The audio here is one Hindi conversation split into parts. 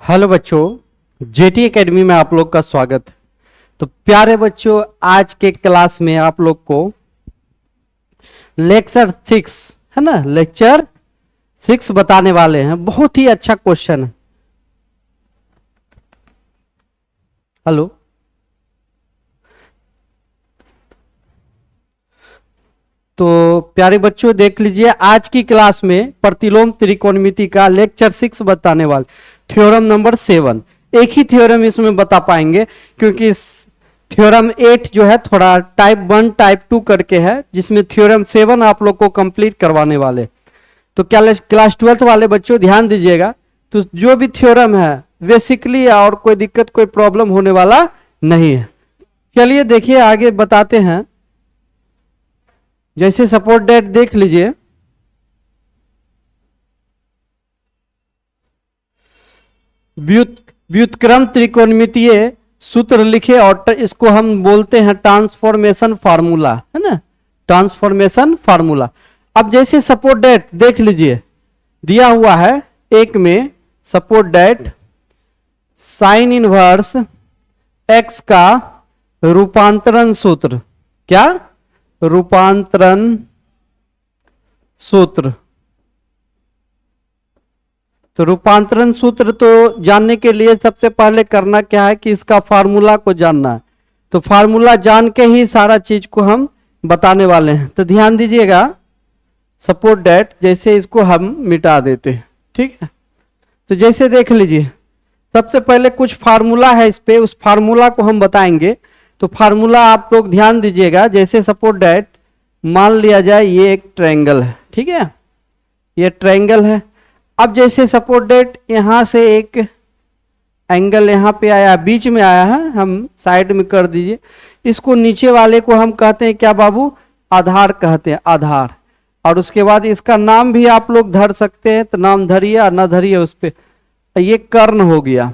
हेलो बच्चों, जेटी एकेडमी में आप लोग का स्वागत है। तो प्यारे बच्चों, आज के क्लास में आप लोग को लेक्चर 6 है ना, लेक्चर 6 बताने वाले हैं। बहुत ही अच्छा क्वेश्चन है। हेलो, तो प्यारे बच्चों देख लीजिए, आज की क्लास में प्रतिलोम त्रिकोणमिति का लेक्चर 6 बताने वाले, थ्योरम नंबर 7। एक ही थ्योरम इसमें बता पाएंगे क्योंकि थ्योरम 8 जो है थोड़ा टाइप 1 टाइप 2 करके है, जिसमें थ्योरम 7 आप लोग को कंप्लीट करवाने वाले। तो क्या क्लास 12th वाले बच्चों ध्यान दीजिएगा, तो जो भी थ्योरम है बेसिकली और कोई दिक्कत कोई प्रॉब्लम होने वाला नहीं है। चलिए देखिए आगे बताते हैं। जैसे सपोर्ट डेट देख लीजिए, व्युत्क्रम त्रिकोणमितीय सूत्र लिखे और इसको हम बोलते हैं ट्रांसफॉर्मेशन फार्मूला, है ना, ट्रांसफॉर्मेशन फार्मूला। अब जैसे सपोर्ट डेट देख लीजिए, दिया हुआ है एक में suppose that sine inverse x का रूपांतरण सूत्र, क्या रूपांतरण सूत्र। तो रूपांतरण सूत्र तो जानने के लिए सबसे पहले करना क्या है कि इसका फार्मूला को जानना है। तो फार्मूला जान के ही सारा चीज को हम बताने वाले हैं। तो ध्यान दीजिएगा, सपोर्ट डेट जैसे इसको हम मिटा देते हैं, ठीक है। तो जैसे देख लीजिए, सबसे पहले कुछ फार्मूला है इस पे, उस फार्मूला को हम बताएंगे। तो फार्मूला आप लोग ध्यान दीजिएगा। जैसे सपोर्ट डेट मान लिया जाए ये एक ट्रायंगल है, ठीक है, ये ट्रायंगल है। अब जैसे सपोर्ट डेट यहां से एक एंगल यहां पे आया, बीच में आया है, हम साइड में कर दीजिए। इसको नीचे वाले को हम कहते हैं क्या बाबू, आधार कहते हैं, आधार। और उसके बाद इसका नाम भी आप लोग धर सकते हैं, तो नाम धरिए और ना धरिए उस पे। ये कर्ण हो गया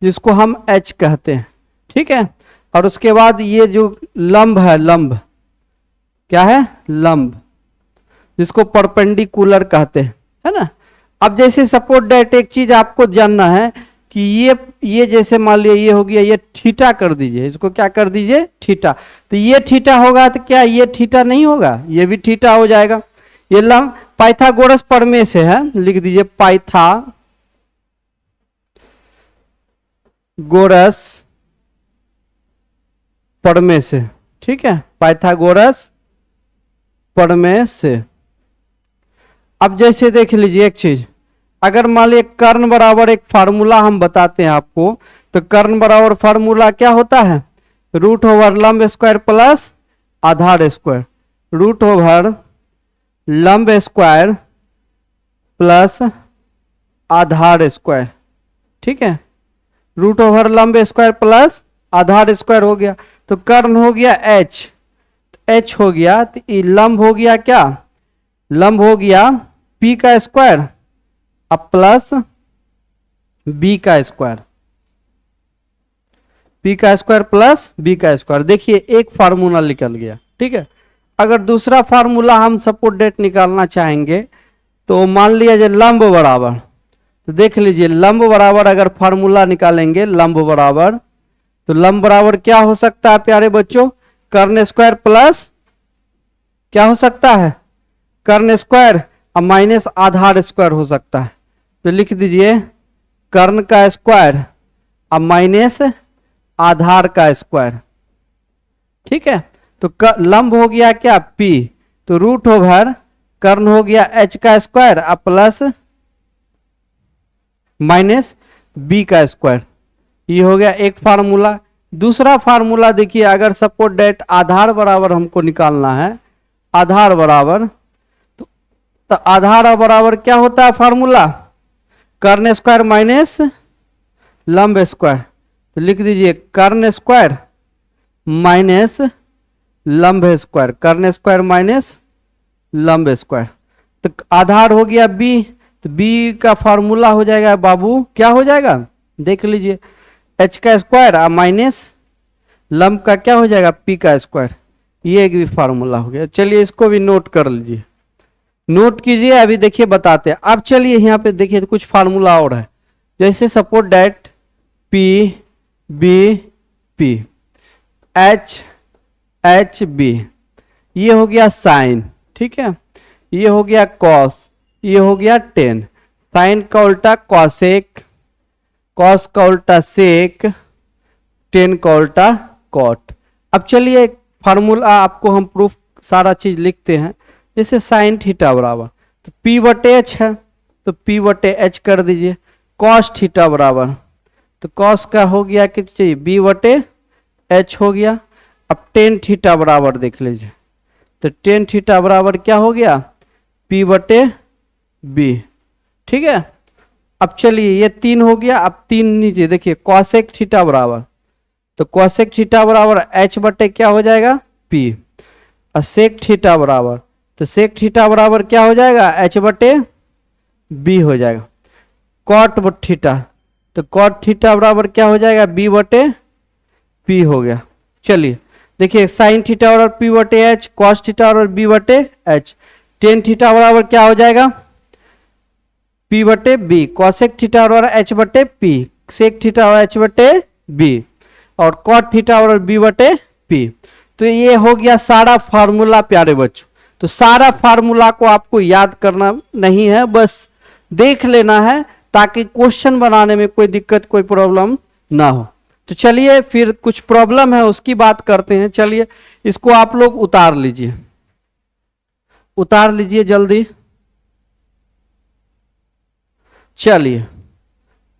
जिसको हम एच कहते हैं, ठीक है। और उसके बाद ये जो लंब है, लंब क्या है, लंब, जिसको परपेंडिकुलर कहते हैं, है ना। अब जैसे सपोर्ट डेट एक चीज आपको जानना है कि ये जैसे मान लिया ये हो गया, ये थीटा कर दीजिए, इसको क्या कर दीजिए, थीटा। तो ये थीटा होगा तो क्या ये थीटा नहीं होगा, ये भी थीटा हो जाएगा। ये लंब पाइथागोरस प्रमेय से है, लिख दीजिए पाइथागोरस प्रमेय से, ठीक है, पाइथागोरस प्रमेय से। अब जैसे देख लीजिए एक चीज, अगर मान लीजिए कर्ण बराबर एक फार्मूला हम बताते हैं आपको, तो कर्ण बराबर फार्मूला क्या होता है, रूट ओवर लंब स्क्वायर प्लस आधार स्क्वायर, रूट ओवर लंब स्क्वायर प्लस आधार स्क्वायर, ठीक है, रूट ओवर लंब स्क्वायर प्लस आधार स्क्वायर हो गया। तो कर्ण हो गया एच, एच हो गया, तो लंब हो गया क्या, लंब हो गया पी का स्क्वायर अब प्लस बी का स्क्वायर, पी का स्क्वायर प्लस बी का स्क्वायर। देखिए एक फार्मूला निकल गया, ठीक है। अगर दूसरा फार्मूला हम सपोर्ट डेट निकालना चाहेंगे, तो मान लिया जाए लंब बराबर, तो देख लीजिए लंब बराबर अगर फार्मूला निकालेंगे, लंब बराबर, तो लंब बराबर क्या हो सकता है प्यारे बच्चों, कर्ण स्क्वायर प्लस क्या हो सकता है, कर्ण स्क्वायर और माइनस आधार स्क्वायर हो सकता है। तो लिख दीजिए कर्ण का स्क्वायर और माइनस आधार का स्क्वायर, ठीक है। तो लंब हो गया क्या P, तो रूट ओवर कर्ण हो गया H का स्क्वायर और प्लस माइनस B का स्क्वायर। ये हो गया एक फार्मूला। दूसरा फार्मूला देखिए, अगर सपोर्ट डेट आधार बराबर हमको निकालना है, आधार बराबर, तो आधार बराबर क्या होता है फार्मूला, कर्ण स्क्वायर माइनस लंब स्क्वायर। तो लिख दीजिए कर्ण स्क्वायर माइनस लंब स्क्वायर, कर्ण स्क्वायर माइनस लंब स्क्वायर। तो आधार हो गया बी, तो बी का फार्मूला हो जाएगा बाबू, क्या हो जाएगा, देख लीजिए एच का स्क्वायर और माइनस लंब का क्या हो जाएगा, पी का स्क्वायर। ये एक भी फार्मूला हो गया। चलिए इसको भी नोट कर लीजिए, नोट कीजिए, अभी देखिए बताते हैं। अब चलिए यहाँ पे देखिए कुछ फार्मूला और है। जैसे suppose that P B P H H B, ये हो गया साइन, ठीक है, ये हो गया कॉस, ये हो गया टेन, साइन का उल्टा कॉसेक, कॉस का उल्टा सेक, टेन का उल्टा कॉट। अब चलिए एक फार्मूला आपको हम प्रूफ सारा चीज लिखते हैं। जैसे साइन थीटा बराबर तो P बटे एच है, तो P बटे एच कर दीजिए। कॉस थीटा बराबर तो कॉस का हो गया कि चाहिए B बटे एच हो गया। अब टेन थीटा बराबर देख लीजिए, तो टेन थीटा बराबर क्या हो गया P बटे B, ठीक है। अब चलिए ये तीन हो गया, अब तीन नीचे देखिए कॉसेक थीटा बराबर, तो कॉसेक थीटा बराबर H बटे क्या हो जाएगा P, और सेक थीटा बराबर तो सेक थीटा बराबर क्या हो जाएगा H बटे B हो जाएगा। कॉट थीटा तो कॉट थीटा बराबर क्या हो जाएगा B बटे P हो गया। चलिए देखिए साइन थीटा बराबर P बटे एच, कॉस थीटा बराबर B बटे एच, टेन थीटा बराबर क्या हो जाएगा P बटे B, कॉसेक थीटा बराबर H बटे P, सेक थीटा बराबर H बटे B, और कॉट थीटा बराबर B बटे P। तो ये हो गया सारा फार्मूला प्यारे बच्चों। तो सारा फार्मूला को आपको याद करना नहीं है, बस देख लेना है ताकि क्वेश्चन बनाने में कोई दिक्कत कोई प्रॉब्लम ना हो। तो चलिए फिर कुछ प्रॉब्लम है उसकी बात करते हैं। चलिए इसको आप लोग उतार लीजिए, उतार लीजिए जल्दी। चलिए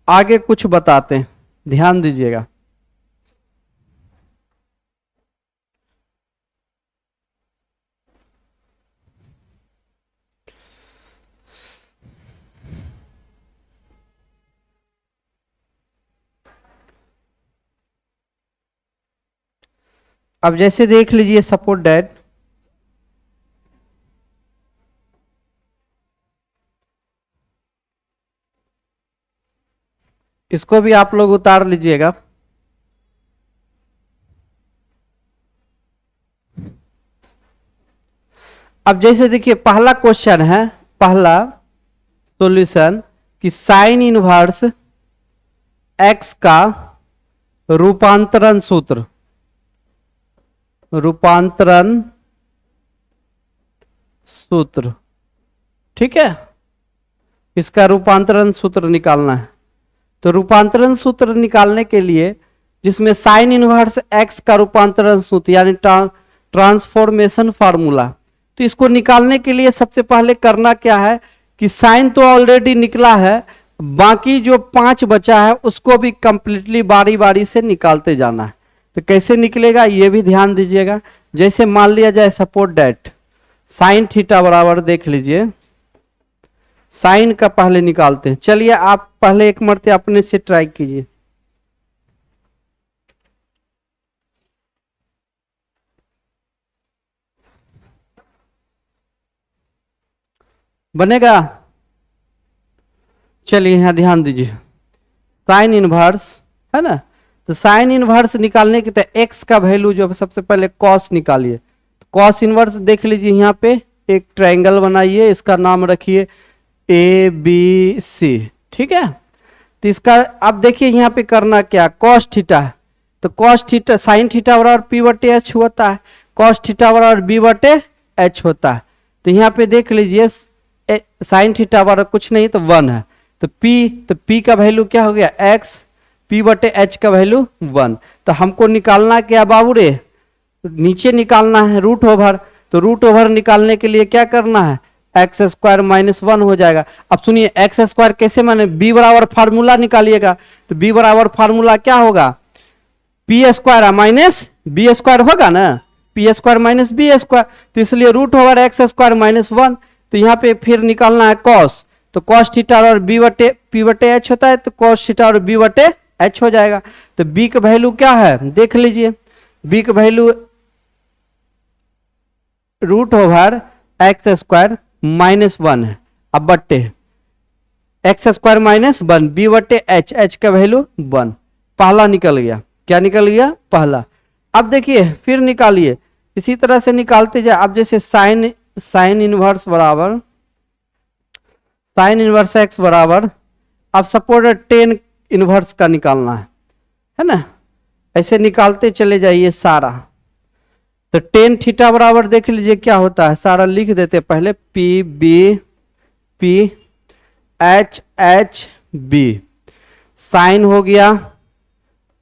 आगे कुछ बताते हैं, ध्यान दीजिएगा। अब जैसे देख लीजिए सपोज डैट इसको भी आप लोग उतार लीजिएगा। अब जैसे देखिए पहला क्वेश्चन है, पहला सॉल्यूशन कि साइन इनवर्स एक्स का रूपांतरण सूत्र, रूपांतरण सूत्र, ठीक है, इसका रूपांतरण सूत्र निकालना है। तो रूपांतरण सूत्र निकालने के लिए जिसमें साइन इनवर्स एक्स का रूपांतरण सूत्र यानी ट्रांसफॉर्मेशन फार्मूला, तो इसको निकालने के लिए सबसे पहले करना क्या है कि साइन तो ऑलरेडी निकला है, बाकी जो 5 बचा है उसको भी कंप्लीटली बारी बारी से निकालते जाना है। तो कैसे निकलेगा ये भी ध्यान दीजिएगा। जैसे मान लिया जाए सपोज डैट साइन थीटा बराबर देख लीजिए, साइन का पहले निकालते हैं। चलिए आप पहले एक मरते अपने से ट्राई कीजिए। बनेगा? चलिए यहां ध्यान दीजिए, साइन इनवर्स है ना, तो साइन इनवर्स निकालने के तो एक्स का वैल्यू जो सबसे पहले कॉस निकालिए। कॉस इनवर्स देख लीजिए, यहाँ पे एक ट्रायंगल बनाइए, इसका नाम रखिए ABC, ठीक है। तो इसका अब देखिए यहाँ पे करना क्या, कॉस थीटा, तो कॉस थीटा साइन थीटा बराबर P बटे एच होता है, कॉस थीटा बराबर B बटे एच होता है। तो यहाँ पे देख लीजिए साइन थीटा बराबर कुछ नहीं तो 1 है, तो P का वैल्यू क्या हो गया x, P बटे एच का वैल्यू 1। तो हमको निकालना क्या बाबू रे, नीचे निकालना है रूट ओवर, तो रूट ओवर निकालने के लिए क्या करना है एक्स स्क्वायर माइनस 1 हो जाएगा। अब सुनिए एक्स स्क्वायर कैसे, माने B बराबर फार्मूला निकालिएगा, तो B बराबर फार्मूला क्या होगा P square minus B square होगा ना, P square minus B square, तो इसलिए root over x square minus 1। तो यहाँ पे फिर निकालना है कॉस, तो कॉस थीटा और B बटे P बटे एच होता है, तो कॉस थीटा और B बटे एच हो जाएगा। तो B का वैल्यू क्या है देख लीजिए, B का value root over x square minus 1 है, अब बट्टे एक्स स्क्वायर माइनस 1 B बटे एच, एच का वैल्यू 1, पहला निकल गया। क्या निकल गया पहला। अब देखिए फिर निकालिए, इसी तरह से निकालते जाए। अब जैसे साइन इनवर्स बराबर साइन इनवर्स एक्स बराबर, अब सपोज टेन इनवर्स का निकालना है ना, ऐसे निकालते चले जाइए सारा। तो टेन थीटा बराबर देख लीजिए क्या होता है, सारा लिख देते पहले, P B P H H B, sine हो गया,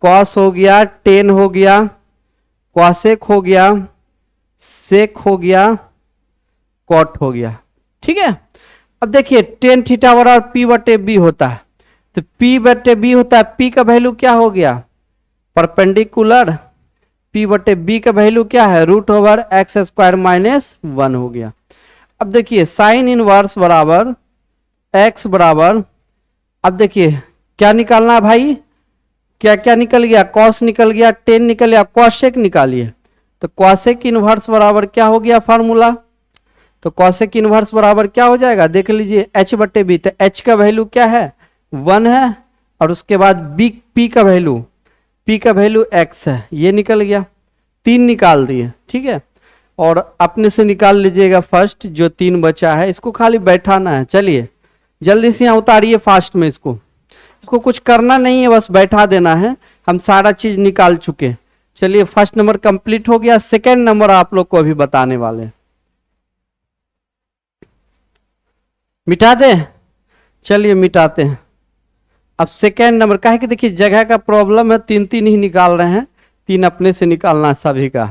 कॉस हो गया, टेन हो गया, कॉसेक हो गया, सेक हो गया, कॉट हो गया। ठीक है, अब देखिए टेन थीटा बराबर पी बटे बी होता है, तो पी बटे बी होता है, पी का वैल्यू क्या हो गया, परपेंडिकुलर, पी बटे बी का वैल्यू क्या है, root over x square minus 1 हो गया। अब देखिए साइन इनवर्स बराबर एक्स बराबर, अब देखिए क्या निकालना है भाई, क्या क्या निकल गया, कॉस निकल गया, टेन निकल गया, कॉसेक निकालिए। तो कॉसेक इनवर्स बराबर क्या हो गया फार्मूला, तो कॉसेक इनवर्स बराबर क्या हो जाएगा, देख लीजिए एच बटे बी, तो एच का वैल्यू क्या है 1 है, और उसके बाद बी पी का वैल्यू एक्स है, ये निकल गया, 3 निकाल दिए। ठीक है, और अपने से निकाल लीजिएगा फर्स्ट जो 3 बचा है, इसको खाली बैठाना है। चलिए जल्दी से यहाँ उतारिए फास्ट में, इसको कुछ करना नहीं है, बस बैठा देना है, हम सारा चीज निकाल चुके। चलिए फर्स्ट नंबर कंप्लीट हो गया, सेकेंड नंबर आप लोग को अभी बताने वाले हैं। मिटा दे, चलिए मिटाते हैं। अब सेकेंड नंबर का है कि देखिए जगह का प्रॉब्लम है, 3 ही निकाल रहे हैं, 3 अपने से निकालना सभी का,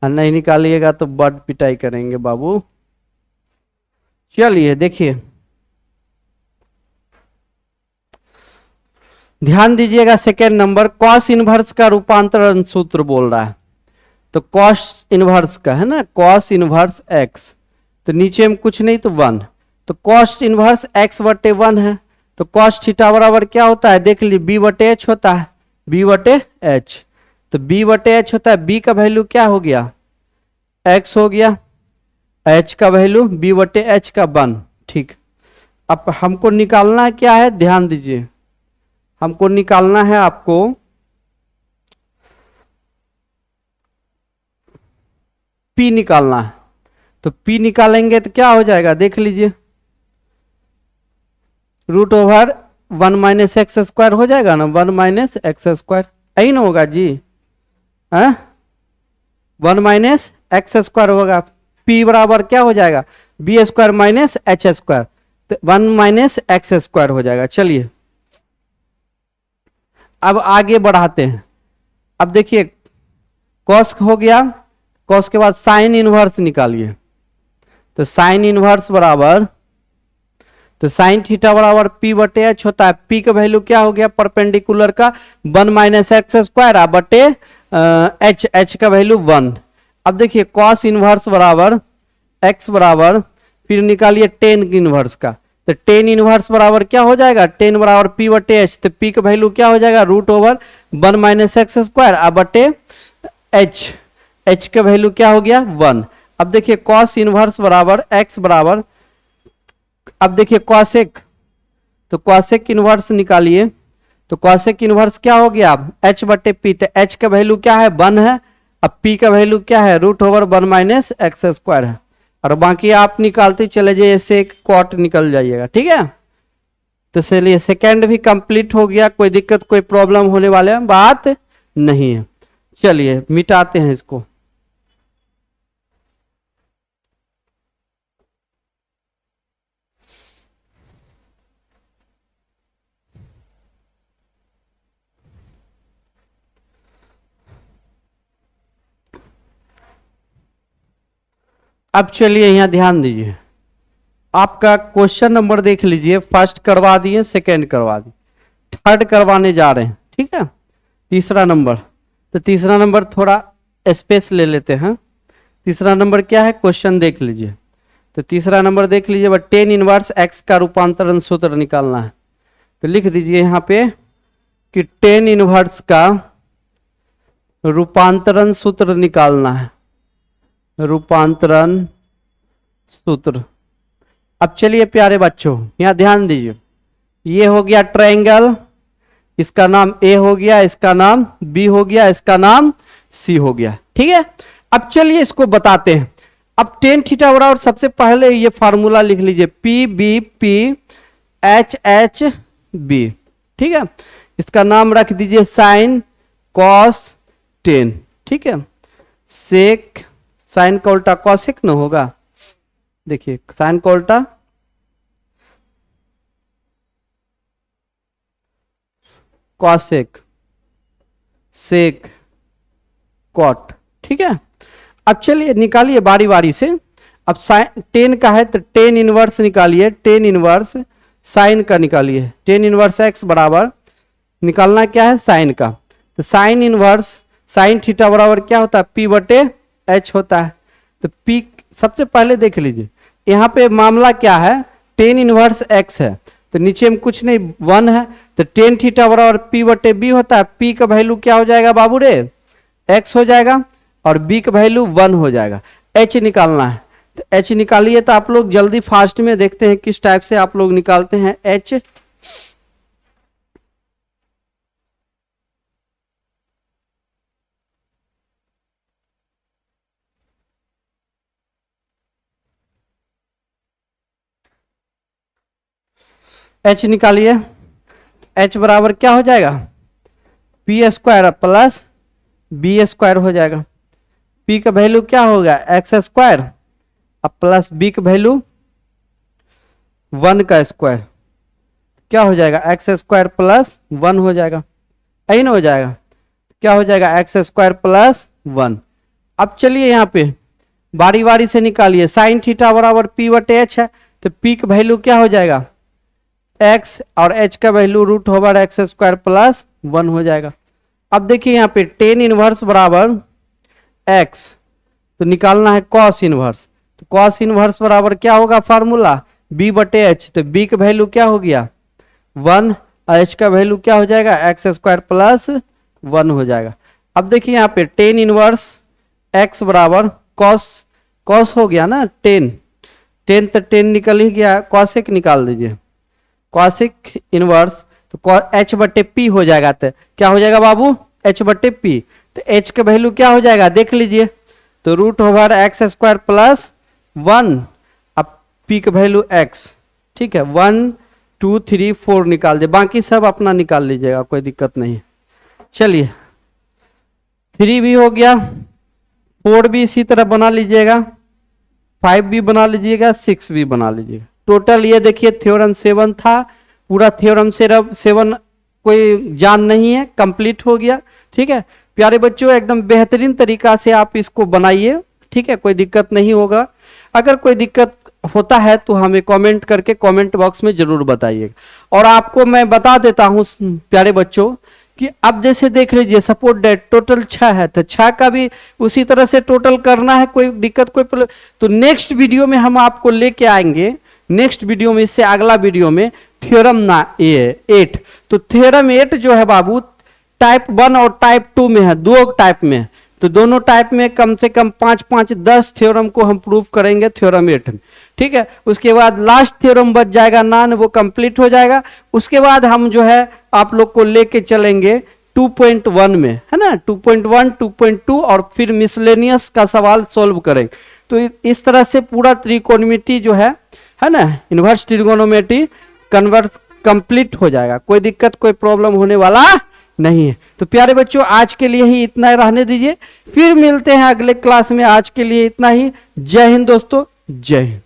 और नहीं निकालिएगा तो बड़ पिटाई करेंगे बाबू। चलिए देखिए ध्यान दीजिएगा, सेकेंड नंबर कॉस इनवर्स का रूपांतरण सूत्र बोल रहा है, तो कॉस इनवर्स का है ना, कॉस इनवर्स एक्स, तो नीचे में कुछ नहीं तो 1, तो कॉस इनवर्स एक्स बटे 1 है, तो कॉस थीटा बराबर क्या होता है, देख लीजिए बी बटे एच होता है, बी बटे एच, तो बी बटे एच होता है, बी का वैल्यू क्या हो गया एक्स हो गया, एच का वैल्यू बी बटे एच का 1। ठीक, अब हमको निकालना है क्या है, ध्यान दीजिए, हमको निकालना है आपको P निकालना है, तो P निकालेंगे तो क्या हो जाएगा, देख लीजिए root over 1 minus x square हो जाएगा ना, 1 माइनस एक्स स्क्वायर, यही ना होगा जी, है 1 माइनस एक्स स्क्वायर होगा, P बराबर क्या हो जाएगा, B square minus H square, तो 1 माइनस एक्स स्क्वायर हो जाएगा। चलिए अब आगे बढ़ाते हैं, अब देखिए कॉस हो गया, कॉस के बाद साइन इनवर्स निकालिए, तो साइन इनवर्स बराबर, तो साइन थीटा बराबर पी बटे एच होता है, पी का वैल्यू क्या हो गया परपेंडिकुलर का 1 माइनस एक्स स्क्वायर बटे एच, एच का वैल्यू 1। अब देखिए कॉस इनवर्स बराबर एक्स बराबर, फिर निकालिए टेन इनवर्स का, तो टेन इनवर्स बराबर क्या हो जाएगा, टेन बराबर पी बटे एच, तो पी का वैल्यू क्या हो जाएगा root over 1 minus x square बटे एच, एच का वैल्यू क्या हो गया 1। अब देखिए कॉस इनवर्स बराबर एक्स बराबर, अब देखिए कॉसेक, तो कॉसेक इनवर्स निकालिए, तो कॉसेक इनवर्स क्या हो गया एच बटे पी, तो एच का वैल्यू क्या है 1 है, अब पी का वैल्यू क्या है root over 1 minus x square है, और बाकी आप निकालते चले जाइए, ऐसे एक कॉट निकल जाइएगा। ठीक है, तो चलिए सेकेंड भी कंप्लीट हो गया, कोई दिक्कत कोई प्रॉब्लम होने वाले बात नहीं है। चलिए मिटाते हैं इसको, अब चलिए यहां ध्यान दीजिए, आपका क्वेश्चन नंबर देख लीजिए, फर्स्ट करवा दिए, सेकंड करवा दिए, थर्ड करवाने जा रहे हैं। ठीक है, तीसरा नंबर, तो तीसरा नंबर थोड़ा स्पेस ले लेते हैं। तीसरा नंबर क्या है, क्वेश्चन देख लीजिए, तो तीसरा नंबर देख लीजिए, बट टेन इनवर्स एक्स का रूपांतरण सूत्र निकालना है, तो लिख दीजिए यहाँ पे कि टेन इनवर्स का रूपांतरण सूत्र निकालना है, रूपांतरण सूत्र। अब चलिए प्यारे बच्चों यहां ध्यान दीजिए, ये हो गया ट्रायंगल, इसका नाम ए हो गया, इसका नाम बी हो गया, इसका नाम सी हो गया। ठीक है, अब चलिए इसको बताते हैं। अब टेन थीटा बराबर सबसे पहले ये फार्मूला लिख लीजिए, P B P H H B. ठीक है, इसका नाम रख दीजिए साइन कॉस टेन। ठीक है, सेक, साइन का उल्टा कॉसेक न होगा, देखिए साइन का उल्टा कॉसेक, सेक, कॉट। ठीक है, अब चलिए निकालिए बारी बारी से। अब साइन टेन का है तो टेन इनवर्स निकालिए, टेन इनवर्स साइन का निकालिए। टेन इनवर्स एक्स बराबर निकालना क्या है, साइन का। तो साइन इनवर्स साइन थीटा बराबर क्या होता है, पी बटे एच होता है। तो पी सबसे पहले देख लीजिए, यहाँ पे मामला क्या है, टेन इनवर्स एक्स है तो नीचे में कुछ नहीं, वन है, तो टेन थीटा बराबर पी बटे बी होता है। पी का वैल्यू क्या हो जाएगा बाबू रे, एक्स हो जाएगा, और बी का वैल्यू वन हो जाएगा। एच निकालना है, तो एच निकालिए। तो आप लोग जल्दी फास्ट में देखते हैं किस टाइप से आप लोग निकालते हैं एच। एच निकालिए, एच बराबर क्या हो जाएगा, P square plus B square हो जाएगा। पी का वैल्यू क्या होगा, एक्स स्क्वायर, अब प्लस बी का वैल्यू वन का स्क्वायर, क्या हो जाएगा, एक्स स्क्वायर प्लस वन हो जाएगा, यही ना हो जाएगा। क्या हो जाएगा, एक्स स्क्वायर प्लस वन। अब चलिए यहाँ पे बारी बारी से निकालिए। साइन थीटा बराबर पी बटे एच है, तो पी का वैल्यू क्या हो जाएगा, एक्स, और एच का value root over x square plus one हो जाएगा। अब देखिए यहाँ पे टेन इनवर्स बराबर एक्स, तो निकालना है कॉस इनवर्स। तो कॉस इनवर्स बराबर क्या होगा फार्मूला, बी बटे एच। तो बी का वैल्यू क्या हो गया, वन, और एच का वैल्यू क्या हो जाएगा, एक्स स्क्वायर प्लस वन हो जाएगा। अब देखिए यहाँ पे टेन इनवर्स एक्स बराबर कॉस, कॉस हो गया ना टेन, टेन तो टेन निकल ही गया, कॉसेक निकाल दीजिए, कॉसेक इनवर्स, तो एच बटे पी हो जाएगा। तो क्या हो जाएगा बाबू, एच बटे पी। तो एच का वैल्यू क्या हो जाएगा देख लीजिए, तो root over x square plus one, अब पी का वैल्यू एक्स। ठीक है, वन टू थ्री फोर निकाल दे, बाकी सब अपना निकाल लीजिएगा, कोई दिक्कत नहीं। चलिए थ्री भी हो गया, फोर भी इसी तरह बना लीजिएगा, फाइव भी बना लीजिएगा, सिक्स भी बना लीजिएगा। टोटल ये देखिए थ्योरम सेवन था, पूरा थ्योरम सेवन कोई जान नहीं है, कंप्लीट हो गया। ठीक है प्यारे बच्चों, एकदम बेहतरीन तरीका से आप इसको बनाइए। ठीक है, कोई दिक्कत नहीं होगा। अगर कोई दिक्कत होता है तो हमें कमेंट करके कमेंट बॉक्स में जरूर बताइएगा। और आपको मैं बता देता हूं प्यारे बच्चों कि अब जैसे देख लीजिए सपोर्ट डेट टोटल 6 है, तो 6 का भी उसी तरह से टोटल करना है, कोई दिक्कत कोई तो नेक्स्ट वीडियो में हम आपको लेके आएंगे, नेक्स्ट वीडियो में, इससे अगला वीडियो में थ्योरम ना 8। तो थ्योरम 8 जो है बाबू टाइप 1 और टाइप 2 में है, दो टाइप में। तो दोनों टाइप में कम से कम 5-5-10 थ्योरम को हम प्रूव करेंगे थ्योरम 8 में। ठीक है, उसके बाद लास्ट थ्योरम बच जाएगा नान, वो कंप्लीट हो जाएगा। उसके बाद हम जो है आप लोग को लेके चलेंगे 2.1 में, है ना, 2.1, 2.2, और फिर मिसलेनियस का सवाल सोल्व करेंगे। तो इस तरह से पूरा त्रिकोणमिति जो है ना, इनवर्स ट्रिगोनोमेट्री कन्वर्ट कंप्लीट हो जाएगा, कोई दिक्कत कोई प्रॉब्लम होने वाला नहीं है। तो प्यारे बच्चों आज के लिए ही इतना रहने दीजिए, फिर मिलते हैं अगले क्लास में। आज के लिए इतना ही। जय हिंद दोस्तों, जय हिंद।